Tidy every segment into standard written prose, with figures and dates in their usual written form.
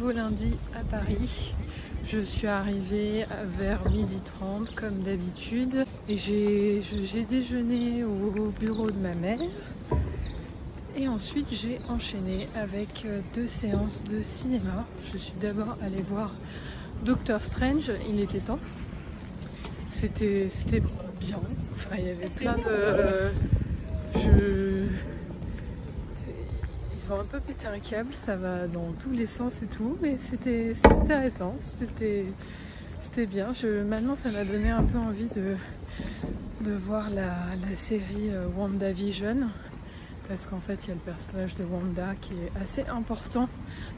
nouveau lundi à Paris. Je suis arrivée vers 12h30 comme d'habitude et j'ai déjeuné au bureau de ma mère et ensuite j'ai enchaîné avec 2 séances de cinéma. Je suis d'abord allée voir Doctor Strange, il était temps. C'était bien, enfin il y avait plein de... Ils ont un peu pété un câble, ça va dans tous les sens et tout, mais c'était intéressant, c'était bien. Maintenant ça m'a donné un peu envie de voir la série WandaVision, parce qu'en fait il y a le personnage de Wanda qui est assez important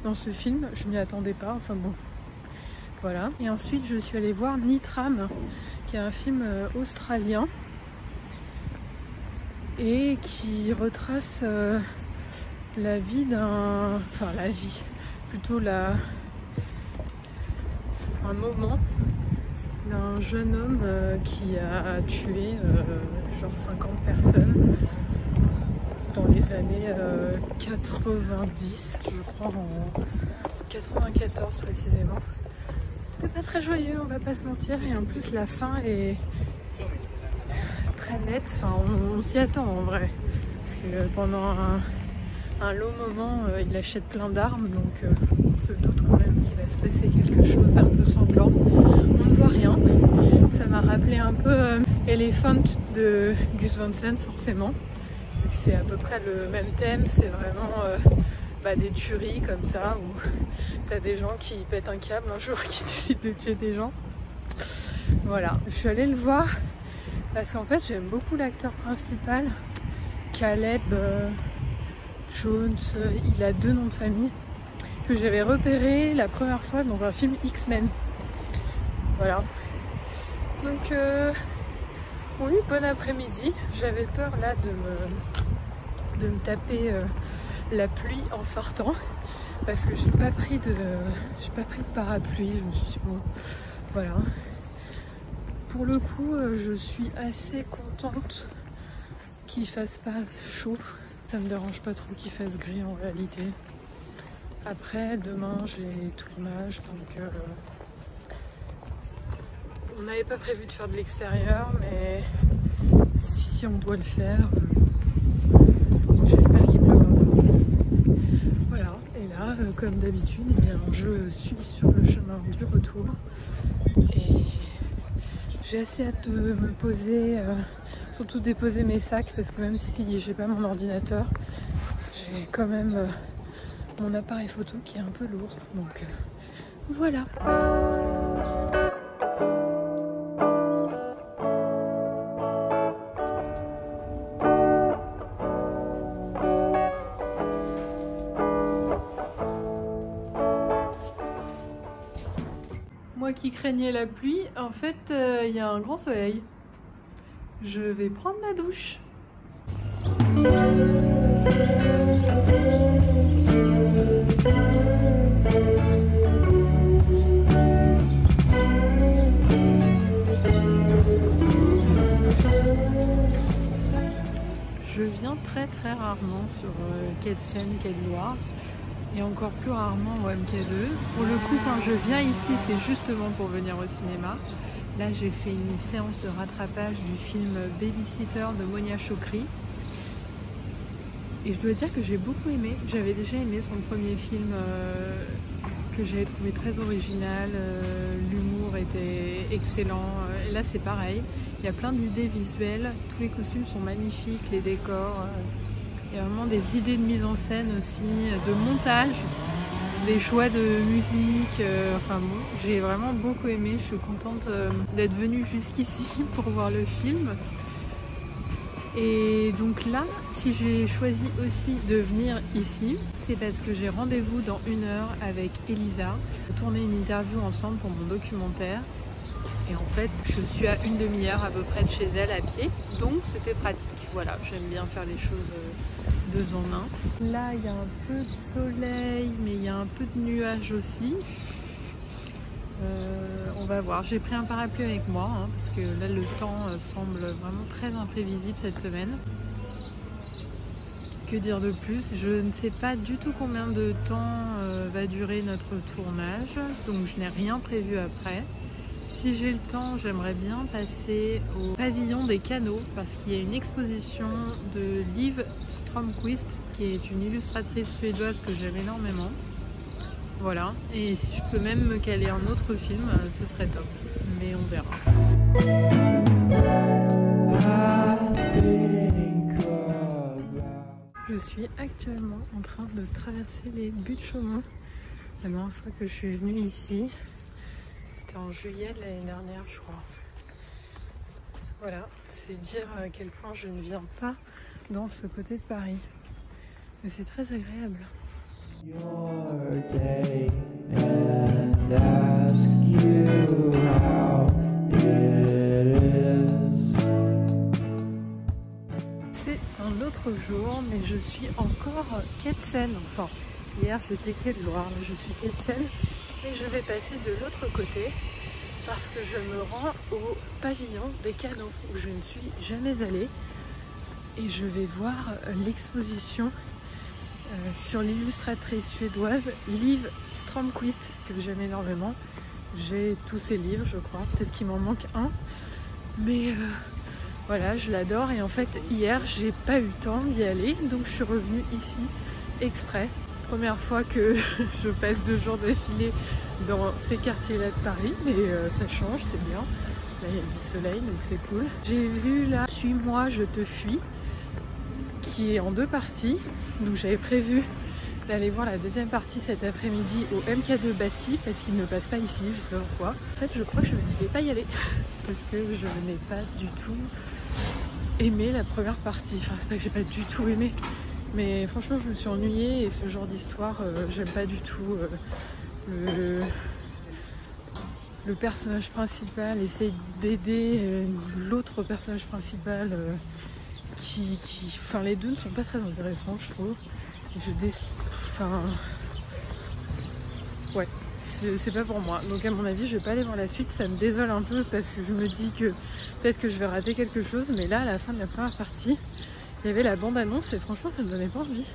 dans ce film, je m'y attendais pas, enfin bon, voilà. Et ensuite je suis allée voir Nitram, qui est un film australien, et qui retrace... la vie d'un... Enfin la vie, plutôt un moment d'un jeune homme qui a tué genre 50 personnes dans les années 90, je crois en 94 précisément. C'était pas très joyeux, on va pas se mentir, et en plus la fin est très nette, enfin on s'y attend en vrai, parce que pendant un long moment, il achète plein d'armes, donc on se doute quand même qu'il va se passer quelque chose d'un peu sanglant. On ne voit rien. Ça m'a rappelé un peu Elephant de Gus Van Sant, forcément. C'est à peu près le même thème, c'est vraiment des tueries comme ça, où t'as des gens qui pètent un câble un jour, qui décident de tuer des gens. Voilà, je suis allée le voir parce qu'en fait j'aime beaucoup l'acteur principal, Caleb... Jones, il a 2 noms de famille que j'avais repéré la première fois dans un film X-Men. Voilà. Donc oui, bon après-midi. J'avais peur là de me taper la pluie en sortant, parce que j'ai pas pris de parapluie. Je me suis dit bon, voilà. Pour le coup, je suis assez contente qu'il fasse pas chaud. Ça me dérange pas trop qu'il fasse gris en réalité. Après, demain j'ai tournage, donc on n'avait pas prévu de faire de l'extérieur, mais si on doit le faire, j'espère qu'il pleuvra. Voilà, et là, comme d'habitude, eh bien, je suis sur le chemin du retour et j'ai assez hâte de me poser. Surtout déposer mes sacs, parce que même si j'ai pas mon ordinateur, j'ai quand même mon appareil photo qui est un peu lourd, donc voilà. Moi qui craignais la pluie, en fait il y a un grand soleil. Je vais prendre ma douche. Je viens très rarement sur Quai de Seine, Quai de Loire, et encore plus rarement au MK2. Pour le coup, quand je viens ici, c'est justement pour venir au cinéma. Là, j'ai fait une séance de rattrapage du film Babysitter de Monia Chokri. Et je dois dire que j'ai beaucoup aimé. J'avais déjà aimé son premier film que j'avais trouvé très original. L'humour était excellent. Et là, c'est pareil. Il y a plein d'idées visuelles. Tous les costumes sont magnifiques, les décors. Il y a vraiment des idées de mise en scène aussi, de montage. Des choix de musique, enfin bon, j'ai vraiment beaucoup aimé, je suis contente d'être venue jusqu'ici pour voir le film. Et donc là, si j'ai choisi aussi de venir ici, c'est parce que j'ai rendez-vous dans 1 heure avec Elisa, pour tourner une interview ensemble pour mon documentaire. Et en fait, je suis à 1 demi-heure à peu près de chez elle à pied, donc c'était pratique. Voilà, j'aime bien faire les choses 2 en 1. Là, il y a un peu de soleil, mais il y a un peu de nuages aussi. On va voir. J'ai pris un parapluie avec moi, hein, parce que là, le temps semble vraiment très imprévisible cette semaine. Que dire de plus? Je ne sais pas du tout combien de temps va durer notre tournage, donc je n'ai rien prévu après. Si j'ai le temps, j'aimerais bien passer au pavillon des canaux parce qu'il y a une exposition de Liv Strömquist qui est une illustratrice suédoise que j'aime énormément. Voilà, et si je peux même me caler un autre film, ce serait top, mais on verra. Je suis actuellement en train de traverser les Buttes-Chaumont. La dernière fois que je suis venue ici, c'était en juillet de l'année dernière, je crois. Voilà, c'est dire à quel point je ne viens pas dans ce côté de Paris. Mais c'est très agréable. C'est un autre jour, mais je suis encore quai de Seine. Enfin, hier c'était quai de Loire, mais je suis quai de Seine. Et je vais passer de l'autre côté parce que je me rends au pavillon des canaux où je ne suis jamais allée. Et je vais voir l'exposition sur l'illustratrice suédoise Liv Strömquist que j'aime énormément. J'ai tous ses livres, je crois. Peut-être qu'il m'en manque un. Mais voilà, je l'adore. Et en fait, hier, j'ai pas eu le temps d'y aller. Donc, je suis revenue ici exprès. Première fois que je passe 2 jours d'affilée dans ces quartiers-là de Paris. Mais ça change, c'est bien. Là, il y a du soleil, donc c'est cool. J'ai vu là, Suis-moi, je te fuis, qui est en 2 parties. Donc j'avais prévu d'aller voir la deuxième partie cet après-midi au MK2 Bastille parce qu'il ne passe pas ici, je sais pas pourquoi. En fait, je crois que je ne vais pas y aller parce que je n'ai pas du tout aimé la première partie. Enfin, c'est pas que j'ai pas du tout aimé, mais franchement, je me suis ennuyée et ce genre d'histoire, j'aime pas du tout. Le personnage principal essaye d'aider l'autre personnage principal. Enfin, les deux ne sont pas très intéressants, je trouve. Enfin, ouais, c'est pas pour moi. Donc à mon avis, je vais pas aller voir la suite. Ça me désole un peu parce que je me dis que peut-être que je vais rater quelque chose. Mais là, à la fin de la première partie, il y avait la bande-annonce et franchement, ça me donnait pas envie.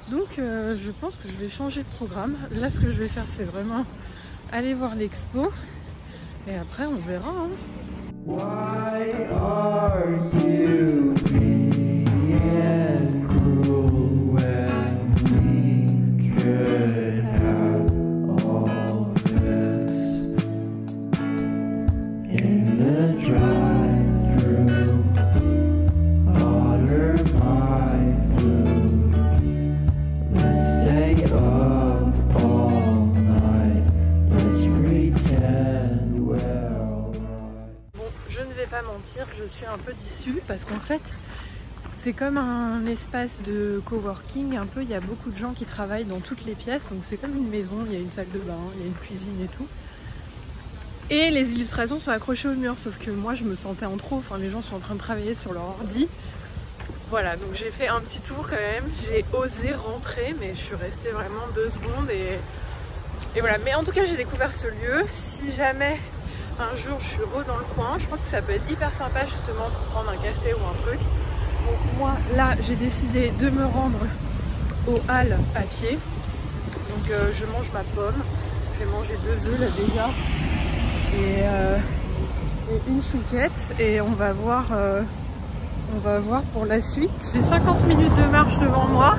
Donc je pense que je vais changer de programme. Là, ce que je vais faire, c'est vraiment aller voir l'expo et après, on verra. Hein. Why are you being cruel when we could have all this in the drive-thru? Order my food. Let's stay up all night. Let's pretend we're je ne vais pas mentir, je suis un peu déçue parce qu'en fait c'est comme un espace de coworking un peu, il y a beaucoup de gens qui travaillent dans toutes les pièces, donc c'est comme une maison, il y a une salle de bain, il y a une cuisine et tout. Et les illustrations sont accrochées au mur, sauf que moi je me sentais en trop, enfin les gens sont en train de travailler sur leur ordi. Voilà, donc j'ai fait un petit tour quand même, j'ai osé rentrer mais je suis restée vraiment 2 secondes et voilà. Mais en tout cas j'ai découvert ce lieu, si jamais un jour je suis dans le coin, je pense que ça peut être hyper sympa justement pour prendre un café ou un truc. Donc moi là j'ai décidé de me rendre aux Halles à pied. Donc je mange ma pomme, j'ai mangé 2 œufs là déjà et une chouquette et on va voir pour la suite. J'ai 50 minutes de marche devant moi,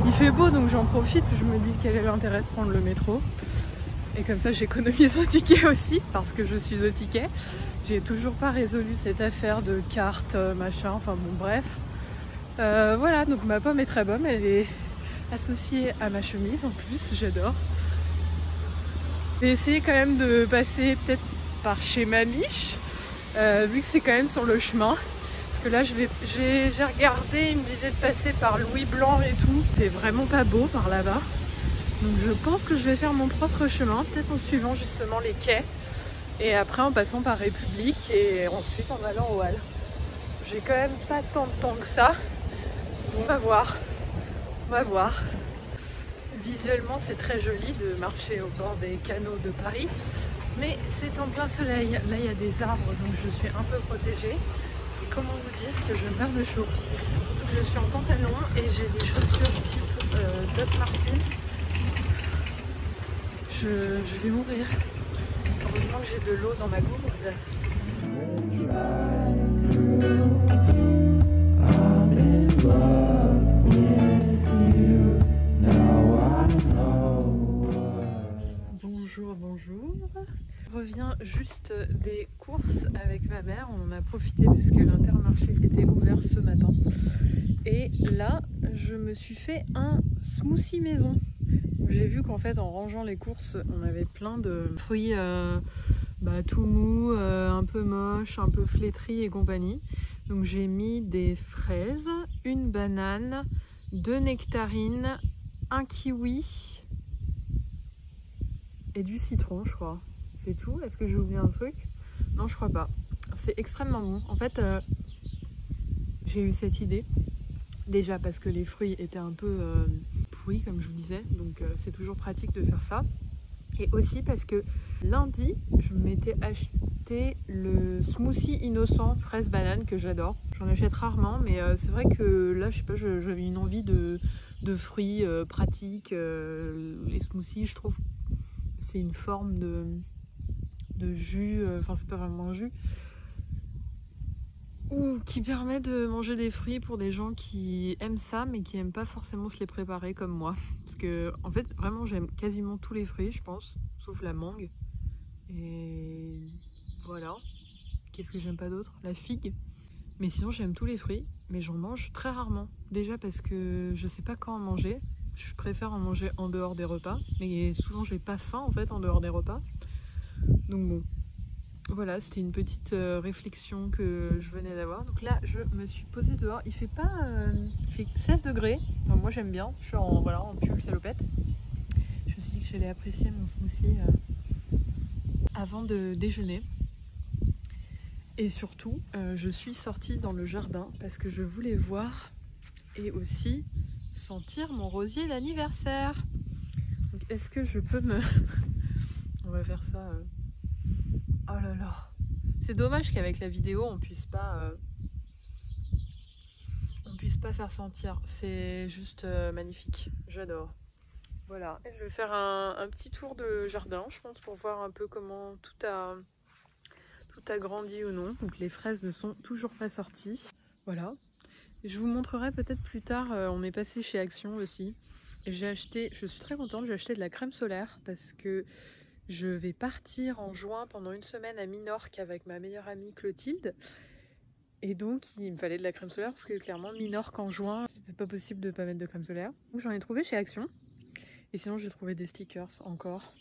il fait beau donc j'en profite, je me dis quel est l'intérêt de prendre le métro. Et comme ça j'économise un ticket aussi parce que je suis au ticket. J'ai toujours pas résolu cette affaire de carte, machin, enfin bon bref. Voilà, donc ma pomme est très bonne, elle est associée à ma chemise en plus, j'adore. Je vais essayer quand même de passer peut-être par chez Mamiche, vu que c'est quand même sur le chemin. Parce que là j'ai regardé, il me disait de passer par Louis Blanc et tout. C'est vraiment pas beau par là-bas. Donc je pense que je vais faire mon propre chemin, peut-être en suivant justement les quais. Et après en passant par République et ensuite en allant aux Halles. J'ai quand même pas tant de temps que ça. On va voir. On va voir. Visuellement c'est très joli de marcher au bord des canaux de Paris. Mais c'est en plein soleil. Là il y a des arbres donc je suis un peu protégée. comment vous dire que je meurs de chaud. Donc je suis en pantalon et j'ai des chaussures type Doc Martens. Je vais mourir. Heureusement que j'ai de l'eau dans ma gourde. Bonjour, bonjour. Je reviens juste des courses avec ma mère. On en a profité parce que l'Intermarché était ouvert ce matin. Et là, je me suis fait un smoothie maison. J'ai vu qu'en fait, en rangeant les courses, on avait plein de fruits tout mous, un peu moches, un peu flétris et compagnie. Donc j'ai mis des fraises, une banane, 2 nectarines, un kiwi et du citron, je crois. C'est tout. Est-ce que j'ai oublié un truc? Non, je crois pas. C'est extrêmement bon. En fait, j'ai eu cette idée. Déjà parce que les fruits étaient un peu pourris, comme je vous disais. Donc c'est toujours pratique de faire ça. Et aussi parce que lundi, je m'étais acheté le smoothie innocent fraise banane que j'adore. J'en achète rarement, mais c'est vrai que là, je sais pas, j'avais une envie de fruits pratiques. Les smoothies, je trouve, c'est une forme de jus, enfin c'est pas vraiment un jus, ou qui permet de manger des fruits pour des gens qui aiment ça mais qui aiment pas forcément se les préparer comme moi. Parce que en fait vraiment j'aime quasiment tous les fruits je pense, sauf la mangue. Et voilà. Qu'est-ce que j'aime pas d'autre? La figue. Mais sinon j'aime tous les fruits, mais j'en mange très rarement. Déjà parce que je sais pas quand en manger. Je préfère en manger en dehors des repas. Mais souvent j'ai pas faim en fait en dehors des repas. Donc bon. Voilà, c'était une petite réflexion que je venais d'avoir. Donc là, je me suis posée dehors. Il fait pas, il fait 16 degrés. Enfin, moi, j'aime bien. Je suis en pull salopette. Je me suis dit que j'allais apprécier mon smoothie avant de déjeuner. Et surtout, je suis sortie dans le jardin parce que je voulais voir et aussi sentir mon rosier d'anniversaire. Donc, est-ce que je peux me... On va faire ça... Oh là là, c'est dommage qu'avec la vidéo on puisse pas faire sentir. C'est juste magnifique, j'adore. Voilà, et je vais faire un petit tour de jardin, je pense, pour voir un peu comment tout a grandi ou non. Donc les fraises ne sont toujours pas sorties. Voilà, je vous montrerai peut-être plus tard. On est passé chez Action aussi. J'ai acheté, je suis très contente, j'ai acheté de la crème solaire parce que je vais partir en juin pendant une semaine à Minorque avec ma meilleure amie Clotilde. Et donc il me fallait de la crème solaire parce que clairement Minorque en juin, c'est pas possible de pas mettre de crème solaire. Donc j'en ai trouvé chez Action. Et sinon j'ai trouvé des stickers encore.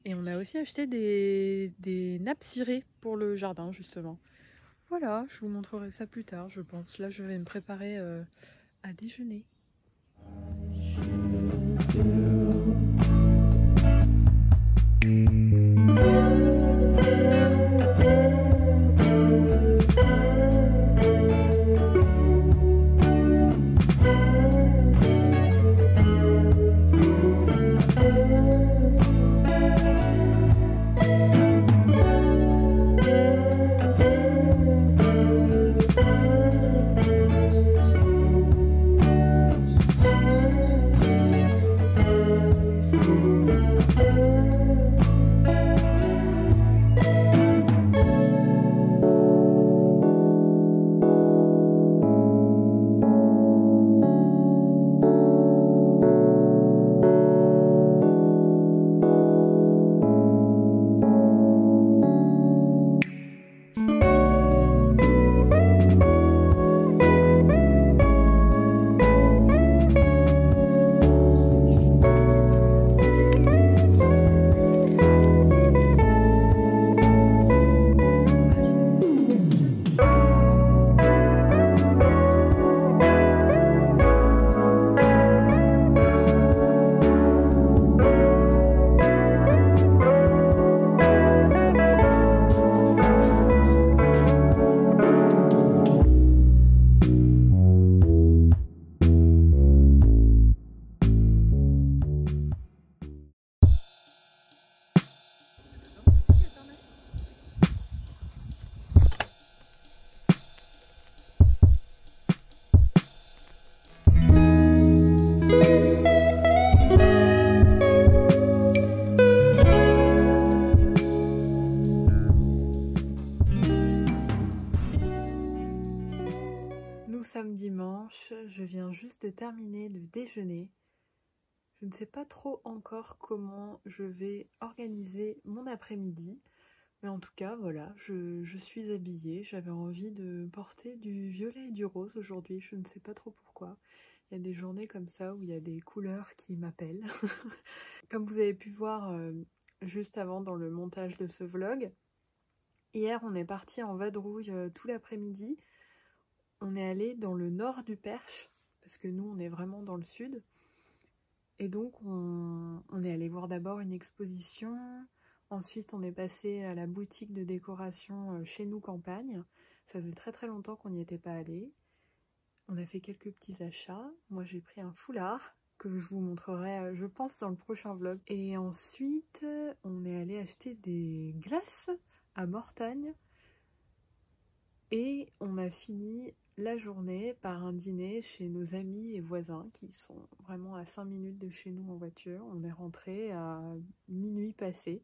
Et on a aussi acheté des nappes cirées pour le jardin justement. Voilà, je vous montrerai ça plus tard je pense. Là je vais me préparer à déjeuner. je viens juste de terminer le déjeuner. Je ne sais pas trop encore comment je vais organiser mon après-midi. Mais en tout cas, voilà, je suis habillée. J'avais envie de porter du violet et du rose aujourd'hui. Je ne sais pas trop pourquoi. Il y a des journées comme ça où il y a des couleurs qui m'appellent. Comme vous avez pu voir juste avant dans le montage de ce vlog, hier on est parti en vadrouille tout l'après-midi. On est allé dans le nord du Perche, parce que nous on est vraiment dans le sud. Et donc on est allé voir d'abord une exposition. Ensuite, on est passé à la boutique de décoration chez nous campagne. Ça faisait très très longtemps qu'on n'y était pas allé. On a fait quelques petits achats. Moi, j'ai pris un foulard que je vous montrerai, je pense, dans le prochain vlog. Et ensuite, on est allé acheter des glaces à Mortagne. Et on a fini la journée par un dîner chez nos amis et voisins qui sont vraiment à 5 minutes de chez nous en voiture. On est rentré à minuit passé.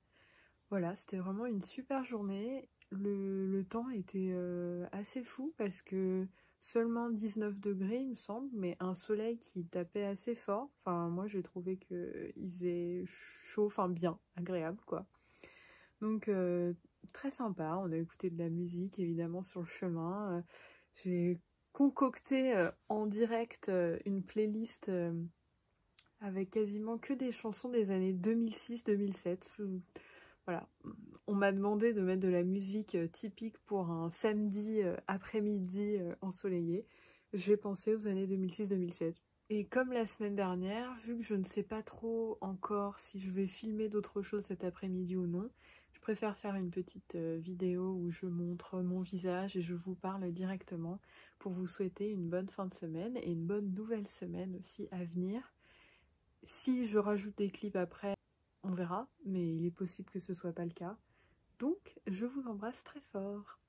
Voilà, c'était vraiment une super journée. Le temps était assez fou parce que seulement 19 degrés il me semble, mais un soleil qui tapait assez fort. Enfin moi j'ai trouvé qu'il faisait chaud, enfin bien, agréable quoi. Donc très sympa, on a écouté de la musique évidemment sur le chemin. J'ai concocté en direct une playlist avec quasiment que des chansons des années 2006-2007. Voilà, on m'a demandé de mettre de la musique typique pour un samedi après-midi ensoleillé. J'ai pensé aux années 2006-2007. Et comme la semaine dernière, vu que je ne sais pas trop encore si je vais filmer d'autres choses cet après-midi ou non, je préfère faire une petite vidéo où je montre mon visage et je vous parle directement pour vous souhaiter une bonne fin de semaine et une bonne nouvelle semaine aussi à venir. Si je rajoute des clips après, on verra, mais il est possible que ce soit pas le cas. Donc, je vous embrasse très fort.